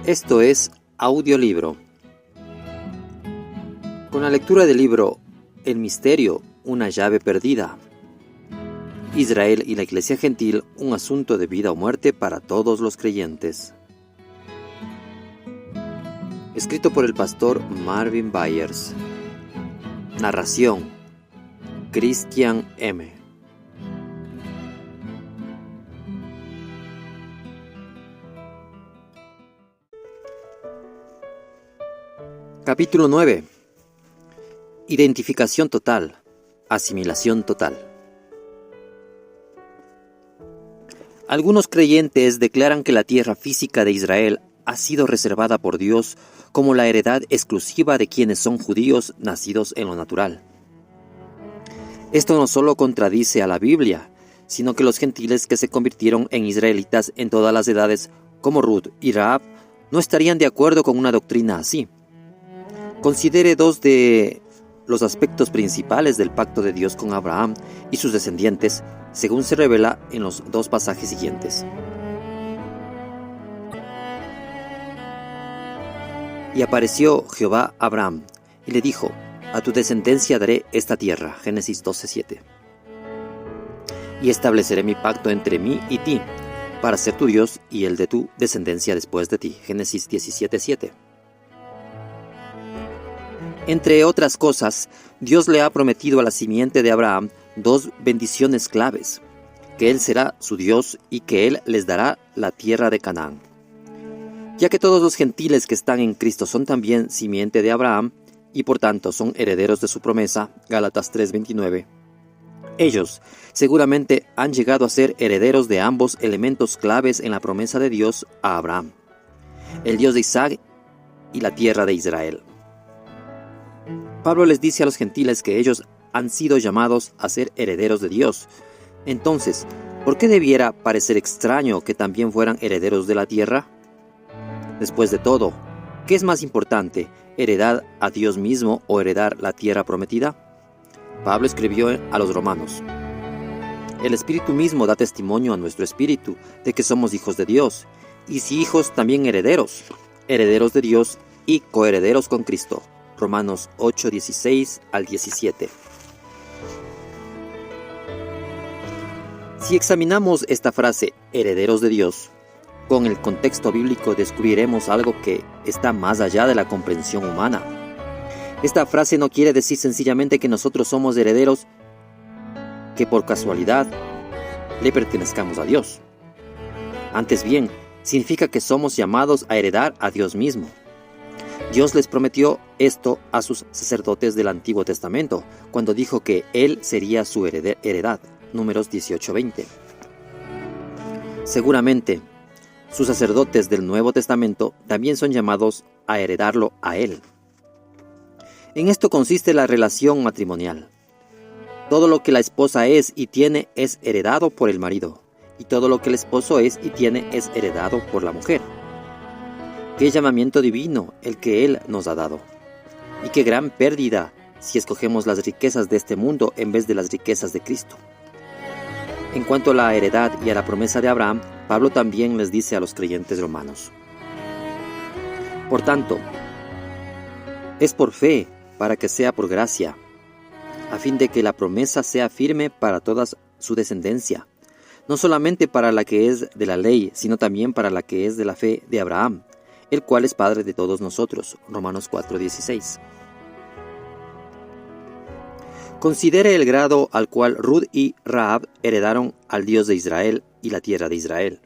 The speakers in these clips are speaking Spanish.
Esto es audiolibro. Con la lectura del libro El misterio, una llave perdida. Israel y la Iglesia Gentil, un asunto de vida o muerte para todos los creyentes. Escrito por el pastor Marvin Byers. Narración: Christian M. Capítulo 9. Identificación total. Asimilación total. Algunos creyentes declaran que la tierra física de Israel ha sido reservada por Dios como la heredad exclusiva de quienes son judíos nacidos en lo natural. Esto no solo contradice a la Biblia, sino que los gentiles que se convirtieron en israelitas en todas las edades, como Ruth y Rahab, no estarían de acuerdo con una doctrina así. Considere dos de los aspectos principales del pacto de Dios con Abraham y sus descendientes, según se revela en los dos pasajes siguientes. Y apareció Jehová a Abraham, y le dijo: a tu descendencia daré esta tierra. Génesis 12:7. Y estableceré mi pacto entre mí y ti, para ser tu Dios y el de tu descendencia después de ti. Génesis 17:7. Entre otras cosas, Dios le ha prometido a la simiente de Abraham dos bendiciones claves: que Él será su Dios y que Él les dará la tierra de Canaán. Ya que todos los gentiles que están en Cristo son también simiente de Abraham y por tanto son herederos de su promesa, Gálatas 3:29, ellos seguramente han llegado a ser herederos de ambos elementos claves en la promesa de Dios a Abraham: el Dios de Isaac y la tierra de Israel. Pablo les dice a los gentiles que ellos han sido llamados a ser herederos de Dios. Entonces, ¿por qué debiera parecer extraño que también fueran herederos de la tierra? Después de todo, ¿qué es más importante, heredar a Dios mismo o heredar la tierra prometida? Pablo escribió a los romanos: el Espíritu mismo da testimonio a nuestro espíritu de que somos hijos de Dios, y si hijos, también herederos, herederos de Dios y coherederos con Cristo. Romanos 8:16 al 17. Si examinamos esta frase, herederos de Dios, con el contexto bíblico, descubriremos algo que está más allá de la comprensión humana. Esta frase no quiere decir sencillamente que nosotros somos herederos, que por casualidad le pertenezcamos a Dios. Antes bien, significa que somos llamados a heredar a Dios mismo. Dios les prometió esto a sus sacerdotes del Antiguo Testamento, cuando dijo que Él sería su heredad. Números 18:20. Seguramente, sus sacerdotes del Nuevo Testamento también son llamados a heredarlo a Él. En esto consiste la relación matrimonial. Todo lo que la esposa es y tiene es heredado por el marido, y todo lo que el esposo es y tiene es heredado por la mujer. Qué llamamiento divino el que Él nos ha dado. Y qué gran pérdida si escogemos las riquezas de este mundo en vez de las riquezas de Cristo. En cuanto a la heredad y a la promesa de Abraham, Pablo también les dice a los creyentes romanos: por tanto, es por fe, para que sea por gracia, a fin de que la promesa sea firme para toda su descendencia, no solamente para la que es de la ley, sino también para la que es de la fe de Abraham, el cual es Padre de todos nosotros. Romanos 4:16. Considere el grado al cual Ruth y Rahab heredaron al Dios de Israel y la tierra de Israel.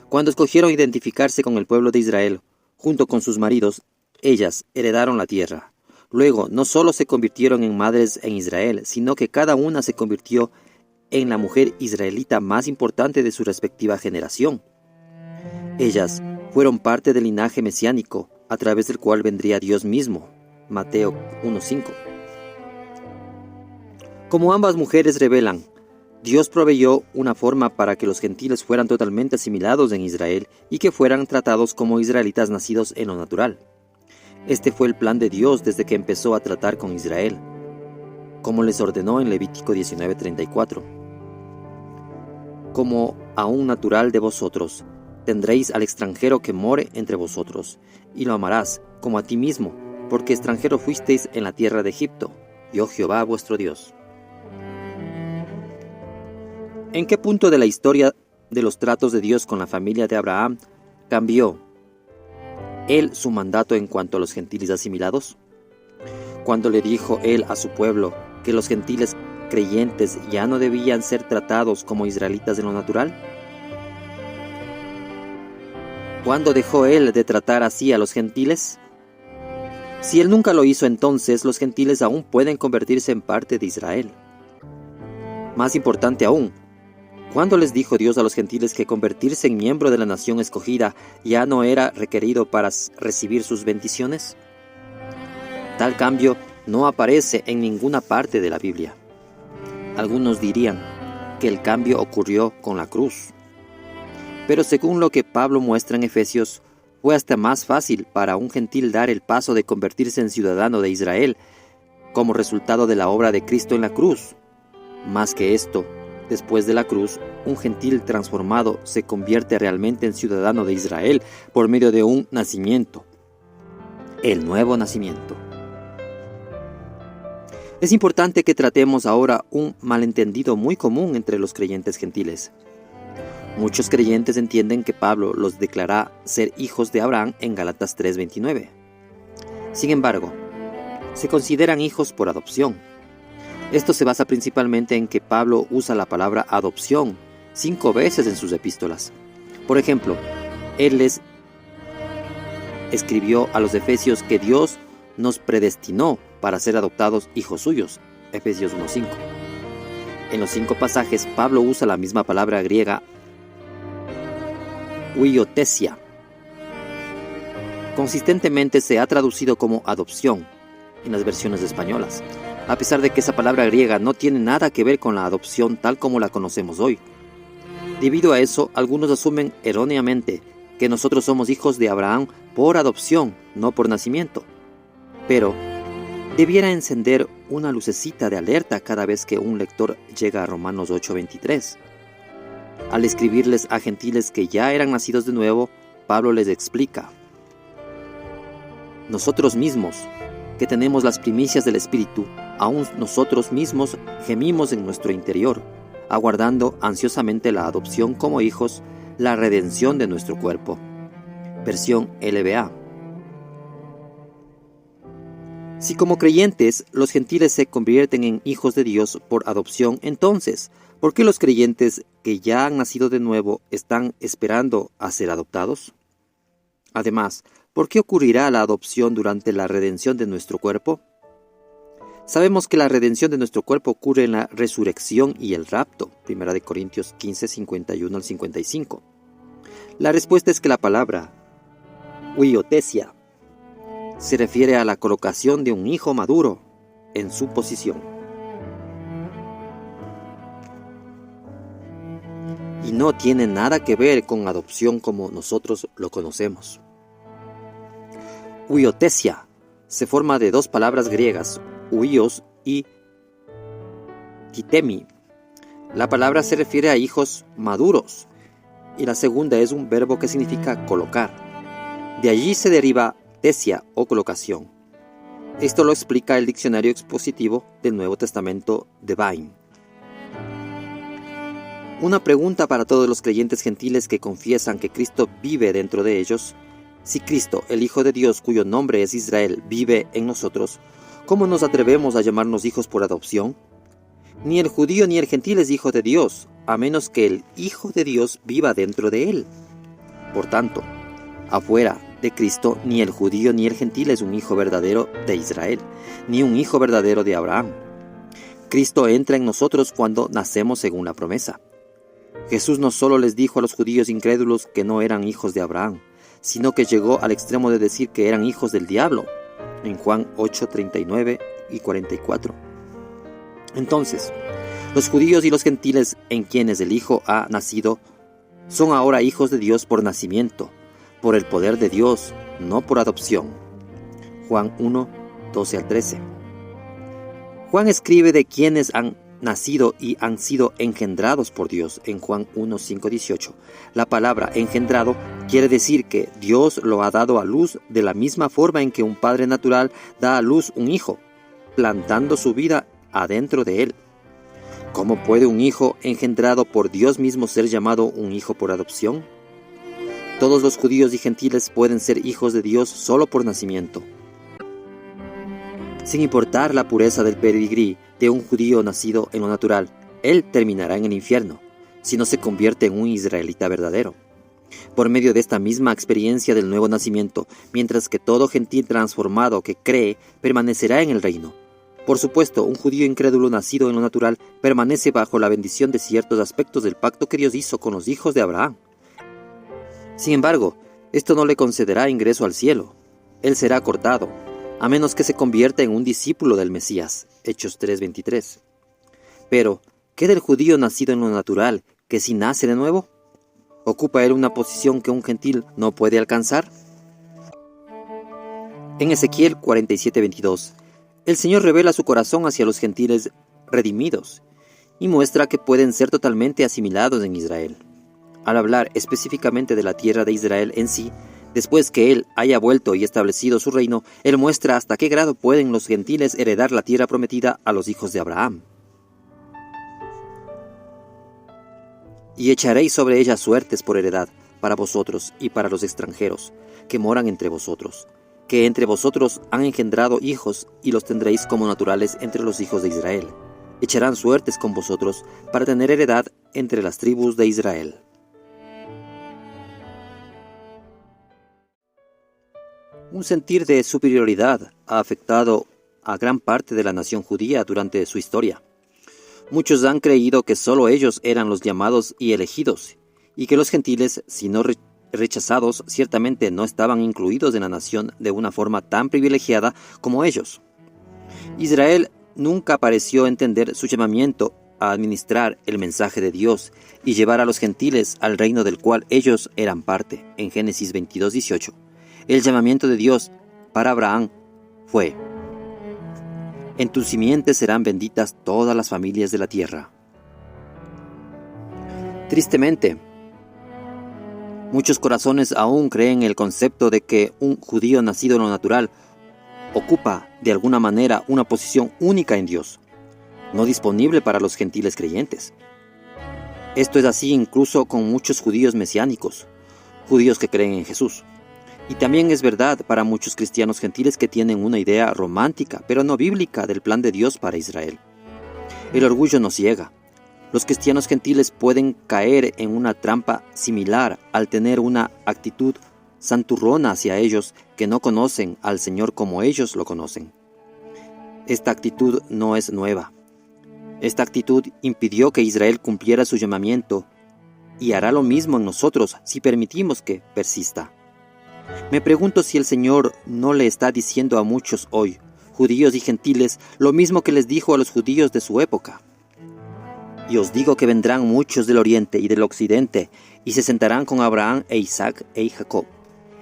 Cuando escogieron identificarse con el pueblo de Israel, junto con sus maridos, ellas heredaron la tierra. Luego, no solo se convirtieron en madres en Israel, sino que cada una se convirtió en la mujer israelita más importante de su respectiva generación. Ellas fueron parte del linaje mesiánico, a través del cual vendría Dios mismo. Mateo 1:5. Como ambas mujeres revelan, Dios proveyó una forma para que los gentiles fueran totalmente asimilados en Israel y que fueran tratados como israelitas nacidos en lo natural. Este fue el plan de Dios desde que empezó a tratar con Israel, como les ordenó en Levítico 19:34. Como a un natural de vosotros, tendréis al extranjero que more entre vosotros, y lo amarás como a ti mismo, porque extranjero fuisteis en la tierra de Egipto. Yo Jehová vuestro Dios. ¿En qué punto de la historia de los tratos de Dios con la familia de Abraham cambió él su mandato en cuanto a los gentiles asimilados? Cuando le dijo él a su pueblo que los gentiles creyentes ya no debían ser tratados como israelitas en lo natural. ¿Cuándo dejó él de tratar así a los gentiles? Si él nunca lo hizo, entonces los gentiles aún pueden convertirse en parte de Israel. Más importante aún, ¿cuándo les dijo Dios a los gentiles que convertirse en miembro de la nación escogida ya no era requerido para recibir sus bendiciones? Tal cambio no aparece en ninguna parte de la Biblia. Algunos dirían que el cambio ocurrió con la cruz. Pero según lo que Pablo muestra en Efesios, fue hasta más fácil para un gentil dar el paso de convertirse en ciudadano de Israel como resultado de la obra de Cristo en la cruz. Más que esto, después de la cruz, un gentil transformado se convierte realmente en ciudadano de Israel por medio de un nacimiento, el nuevo nacimiento. Es importante que tratemos ahora un malentendido muy común entre los creyentes gentiles. Muchos creyentes entienden que Pablo los declara ser hijos de Abraham en Gálatas 3:29. Sin embargo, se consideran hijos por adopción. Esto se basa principalmente en que Pablo usa la palabra adopción 5 veces en sus epístolas. Por ejemplo, él les escribió a los efesios que Dios nos predestinó para ser adoptados hijos suyos, Efesios 1:5. En los 5 pasajes, Pablo usa la misma palabra griega huiotesia. Consistentemente se ha traducido como adopción en las versiones españolas, a pesar de que esa palabra griega no tiene nada que ver con la adopción tal como la conocemos hoy. Debido a eso, algunos asumen erróneamente que nosotros somos hijos de Abraham por adopción, no por nacimiento. Pero debiera encender una lucecita de alerta cada vez que un lector llega a Romanos 8:23. Al escribirles a gentiles que ya eran nacidos de nuevo, Pablo les explica: nosotros mismos, que tenemos las primicias del Espíritu, aún nosotros mismos gemimos en nuestro interior, aguardando ansiosamente la adopción como hijos, la redención de nuestro cuerpo. Versión LBA. Si como creyentes los gentiles se convierten en hijos de Dios por adopción, entonces, ¿por qué los creyentes que ya han nacido de nuevo están esperando a ser adoptados? Además, ¿por qué ocurrirá la adopción durante la redención de nuestro cuerpo? Sabemos que la redención de nuestro cuerpo ocurre en la resurrección y el rapto, 1 Corintios 15, 51 al 55. La respuesta es que la palabra huiotesia se refiere a la colocación de un hijo maduro en su posición. Y no tiene nada que ver con adopción como nosotros lo conocemos. Huiotesia se forma de 2 palabras griegas, huios y kitemi. La palabra se refiere a hijos maduros y la segunda es un verbo que significa colocar. De allí se deriva tesia o colocación. Esto lo explica el diccionario expositivo del Nuevo Testamento de Vine. Una pregunta para todos los creyentes gentiles que confiesan que Cristo vive dentro de ellos: si Cristo, el Hijo de Dios, cuyo nombre es Israel, vive en nosotros, ¿cómo nos atrevemos a llamarnos hijos por adopción? Ni el judío ni el gentil es hijo de Dios, a menos que el Hijo de Dios viva dentro de él. Por tanto, afuera de Cristo, ni el judío ni el gentil es un hijo verdadero de Israel, ni un hijo verdadero de Abraham. Cristo entra en nosotros cuando nacemos según la promesa. Jesús no solo les dijo a los judíos incrédulos que no eran hijos de Abraham, sino que llegó al extremo de decir que eran hijos del diablo, en Juan 8, 39 y 44. Entonces, los judíos y los gentiles en quienes el Hijo ha nacido son ahora hijos de Dios por nacimiento, por el poder de Dios, no por adopción. Juan 1, 12 al 13. Juan escribe de quienes han nacido y han sido engendrados por Dios, en Juan 1, 5, 18. La palabra engendrado quiere decir que Dios lo ha dado a luz de la misma forma en que un padre natural da a luz un hijo, plantando su vida adentro de él. ¿Cómo puede un hijo engendrado por Dios mismo ser llamado un hijo por adopción? Todos los judíos y gentiles pueden ser hijos de Dios solo por nacimiento. Sin importar la pureza del pedigrí de un judío nacido en lo natural, él terminará en el infierno, si no se convierte en un israelita verdadero. Por medio de esta misma experiencia del nuevo nacimiento, mientras que todo gentil transformado que cree permanecerá en el reino. Por supuesto, un judío incrédulo nacido en lo natural permanece bajo la bendición de ciertos aspectos del pacto que Dios hizo con los hijos de Abraham. Sin embargo, esto no le concederá ingreso al cielo. Él será cortado, a menos que se convierta en un discípulo del Mesías. Hechos 3:23. Pero, ¿qué del judío nacido en lo natural, que si nace de nuevo? ¿Ocupa él una posición que un gentil no puede alcanzar? En Ezequiel 47:22, el Señor revela su corazón hacia los gentiles redimidos y muestra que pueden ser totalmente asimilados en Israel. Al hablar específicamente de la tierra de Israel en sí, después que Él haya vuelto y establecido su reino, Él muestra hasta qué grado pueden los gentiles heredar la tierra prometida a los hijos de Abraham. Y echaréis sobre ella suertes por heredad para vosotros y para los extranjeros que moran entre vosotros, que entre vosotros han engendrado hijos y los tendréis como naturales entre los hijos de Israel. Echarán suertes con vosotros para tener heredad entre las tribus de Israel. Un sentir de superioridad ha afectado a gran parte de la nación judía durante su historia. Muchos han creído que solo ellos eran los llamados y elegidos, y que los gentiles, si no rechazados, ciertamente no estaban incluidos en la nación de una forma tan privilegiada como ellos. Israel nunca pareció entender su llamamiento a administrar el mensaje de Dios y llevar a los gentiles al reino del cual ellos eran parte, en Génesis 22:18. El llamamiento de Dios para Abraham fue: en tu simiente serán benditas todas las familias de la tierra. Tristemente, muchos corazones aún creen el concepto de que un judío nacido en lo natural ocupa de alguna manera una posición única en Dios, no disponible para los gentiles creyentes. Esto es así incluso con muchos judíos mesiánicos, judíos que creen en Jesús. Y también es verdad para muchos cristianos gentiles que tienen una idea romántica, pero no bíblica, del plan de Dios para Israel. El orgullo nos ciega. Los cristianos gentiles pueden caer en una trampa similar al tener una actitud santurrona hacia ellos que no conocen al Señor como ellos lo conocen. Esta actitud no es nueva. Esta actitud impidió que Israel cumpliera su llamamiento y hará lo mismo en nosotros si permitimos que persista. Me pregunto si el Señor no le está diciendo a muchos hoy, judíos y gentiles, lo mismo que les dijo a los judíos de su época. Y os digo que vendrán muchos del oriente y del occidente, y se sentarán con Abraham e Isaac e Jacob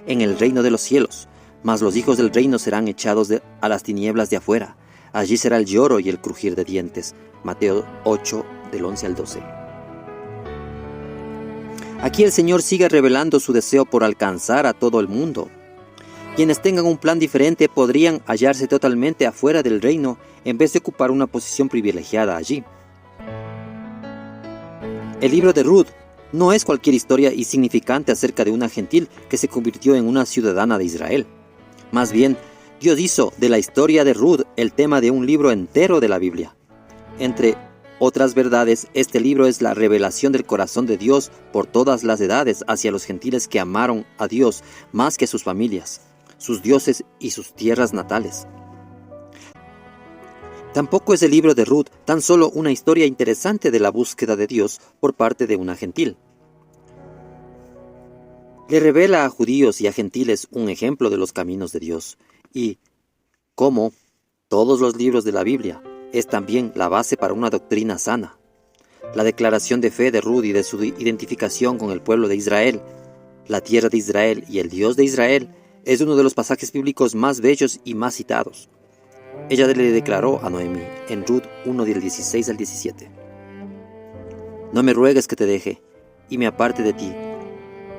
en el reino de los cielos, mas los hijos del reino serán echados a las tinieblas de afuera. Allí será el lloro y el crujir de dientes. Mateo 8, del 11 al 12. Aquí el Señor sigue revelando su deseo por alcanzar a todo el mundo. Quienes tengan un plan diferente podrían hallarse totalmente afuera del reino en vez de ocupar una posición privilegiada allí. El libro de Ruth no es cualquier historia insignificante acerca de una gentil que se convirtió en una ciudadana de Israel. Más bien, Dios hizo de la historia de Ruth el tema de un libro entero de la Biblia. Entre otras verdades, este libro es la revelación del corazón de Dios por todas las edades hacia los gentiles que amaron a Dios más que sus familias, sus dioses y sus tierras natales. Tampoco es el libro de Ruth tan solo una historia interesante de la búsqueda de Dios por parte de una gentil. Le revela a judíos y a gentiles un ejemplo de los caminos de Dios y, como todos los libros de la Biblia, es también la base para una doctrina sana. La declaración de fe de Ruth y de su identificación con el pueblo de Israel, la tierra de Israel y el Dios de Israel, es uno de los pasajes bíblicos más bellos y más citados. Ella le declaró a Noemí en Ruth 1 del 16 al 17: No me ruegues que te deje y me aparte de ti,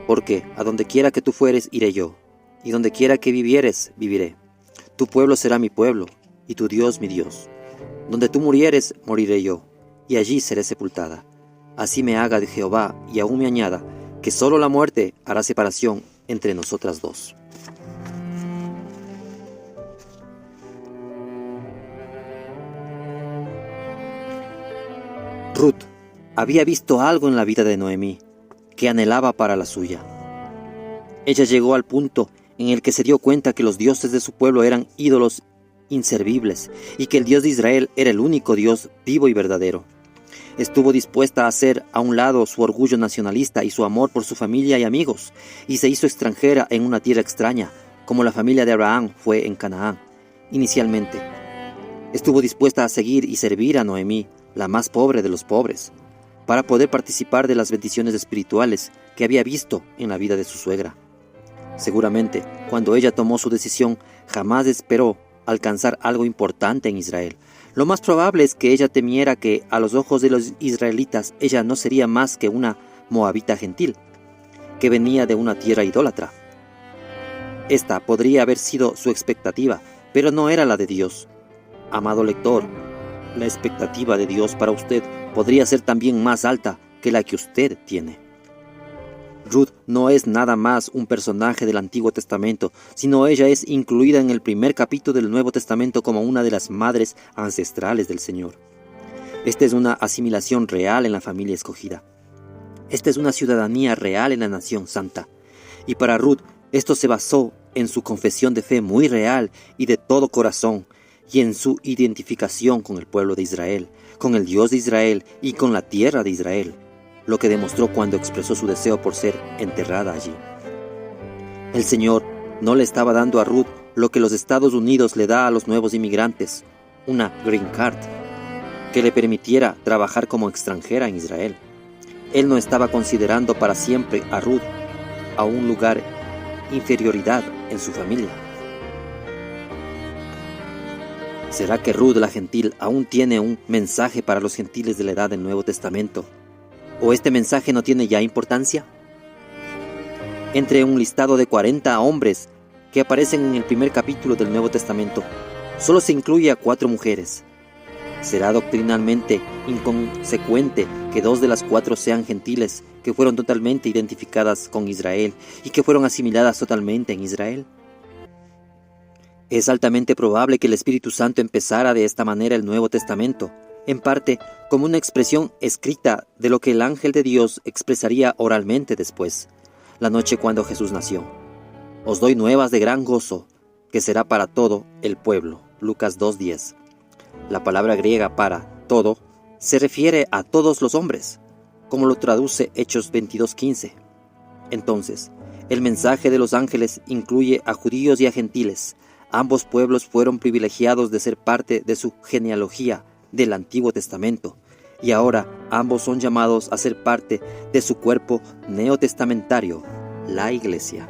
porque a donde quiera que tú fueres iré yo, y donde quiera que vivieres viviré. Tu pueblo será mi pueblo, y tu Dios mi Dios. Donde tú murieres, moriré yo, y allí seré sepultada. Así me haga de Jehová, y aún me añada, que solo la muerte hará separación entre nosotras dos. Ruth había visto algo en la vida de Noemí que anhelaba para la suya. Ella llegó al punto en el que se dio cuenta que los dioses de su pueblo eran ídolos inservibles y que el Dios de Israel era el único Dios vivo y verdadero. Estuvo dispuesta a hacer a un lado su orgullo nacionalista y su amor por su familia y amigos, y se hizo extranjera en una tierra extraña, como la familia de Abraham fue en Canaán inicialmente. Estuvo dispuesta a seguir y servir a Noemí, la más pobre de los pobres, para poder participar de las bendiciones espirituales que había visto en la vida de su suegra. Seguramente, cuando ella tomó su decisión, jamás esperó alcanzar algo importante en Israel. Lo más probable es que ella temiera que, a los ojos de los israelitas, ella no sería más que una moabita gentil, que venía de una tierra idólatra. Esta podría haber sido su expectativa, pero no era la de Dios. Amado lector, la expectativa de Dios para usted podría ser también más alta que la que usted tiene. Ruth no es nada más un personaje del Antiguo Testamento, sino ella es incluida en el primer capítulo del Nuevo Testamento como una de las madres ancestrales del Señor. Esta es una asimilación real en la familia escogida. Esta es una ciudadanía real en la nación santa. Y para Ruth, esto se basó en su confesión de fe muy real y de todo corazón, y en su identificación con el pueblo de Israel, con el Dios de Israel y con la tierra de Israel, lo que demostró cuando expresó su deseo por ser enterrada allí. El Señor no le estaba dando a Ruth lo que los Estados Unidos le da a los nuevos inmigrantes, una green card, que le permitiera trabajar como extranjera en Israel. Él no estaba considerando para siempre a Ruth a un lugar inferioridad en su familia. ¿Será que Ruth la gentil aún tiene un mensaje para los gentiles de la edad del Nuevo Testamento? ¿O este mensaje no tiene ya importancia? Entre un listado de 40 hombres que aparecen en el primer capítulo del Nuevo Testamento, solo se incluye a 4 mujeres. ¿Será doctrinalmente inconsecuente que 2 de las 4 sean gentiles, que fueron totalmente identificadas con Israel y que fueron asimiladas totalmente en Israel? Es altamente probable que el Espíritu Santo empezara de esta manera el Nuevo Testamento, en parte como una expresión escrita de lo que el ángel de Dios expresaría oralmente después, la noche cuando Jesús nació. Os doy nuevas de gran gozo, que será para todo el pueblo. Lucas 2:10. La palabra griega para todo se refiere a todos los hombres, como lo traduce Hechos 22:15. Entonces, el mensaje de los ángeles incluye a judíos y a gentiles. Ambos pueblos fueron privilegiados de ser parte de su genealogía del Antiguo Testamento, y ahora ambos son llamados a ser parte de su cuerpo neotestamentario, la Iglesia.